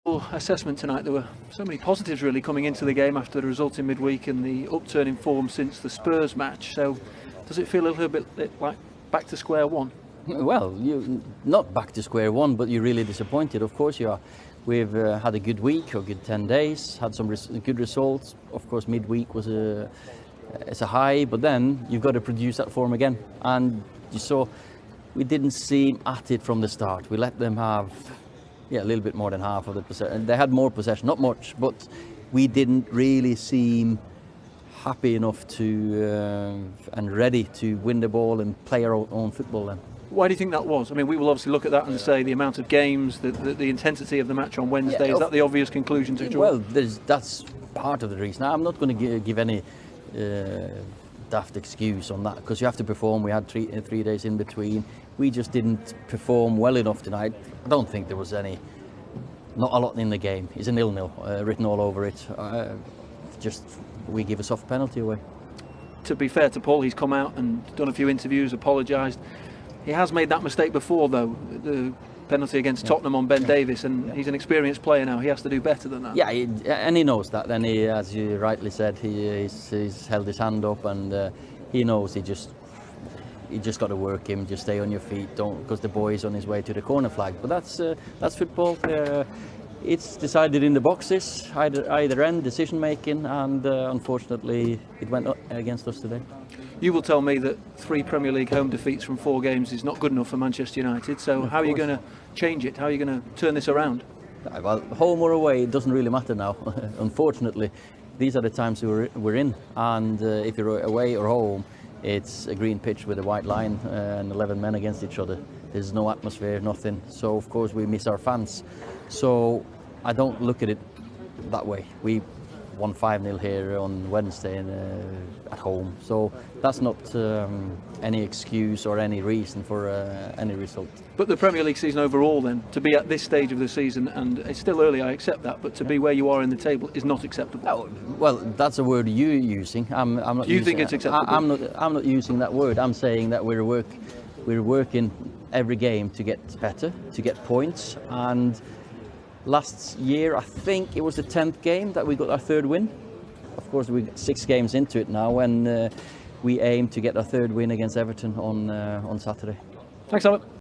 Assessment tonight. There were so many positives really coming into the game after the result in midweek and the upturn in form since the Spurs match. So does it feel a little bit like back to square one? Well, you're not back to square one, but you're really disappointed. Of course you are. We've had a good week or good 10 days, had some good results. Of course midweek was it's a high, but then you've got to produce that form again. And you saw we didn't seem at it from the start. We let them have a little bit more than half of the possession. They had more possession, not much, but we didn't really seem happy enough to and ready to win the ball and play our own football then. Why do you think that was? I mean, we will obviously look at that and say the amount of games, the intensity of the match on Wednesday. Is that the obvious conclusion to draw? Well, that's part of the reason. I'm not going to give any daft excuse on that, because you have to perform. We had three days in between. We just didn't perform well enough tonight. I don't think there was not a lot in the game. It's a 0-0 written all over it. Just we give a soft penalty away. To be fair to Paul, he's come out and done a few interviews, apologised. He has made that mistake before, though, the penalty against Tottenham on Ben Davies, and he's an experienced player now. He has to do better than that. Yeah, and he knows that. Then he, as you rightly said, he's held his hand up, and he knows you just got to work him. Just stay on your feet, because the boy is on his way to the corner flag. But that's football. It's decided in the boxes, either end, decision making, and unfortunately it went against us today. You will tell me that 3 Premier League home defeats from 4 games is not good enough for Manchester United. So how are you going to change it? How are you going to turn this around? Well, home or away, it doesn't really matter now. Unfortunately, these are the times we're in, and if you're away or home, it's a green pitch with a white line and 11 men against each other. There's no atmosphere, nothing. So of course we miss our fans. So I don't look at it that way. We won 5-0 here on Wednesday at home. So that's not any excuse or any reason for any result. But the Premier League season overall then, to be at this stage of the season, and it's still early, I accept that, but to be where you are in the table is not acceptable. Oh, well, that's a word you're using. I'm not. Do you think it's acceptable? I'm not using that word. I'm saying that we're working every game to get better, to get points. And last year, I think it was the 10th game that we got our 3rd win. Of course, we're 6 games into it now, and we aim to get our 3rd win against Everton on Saturday. Thanks, Alan.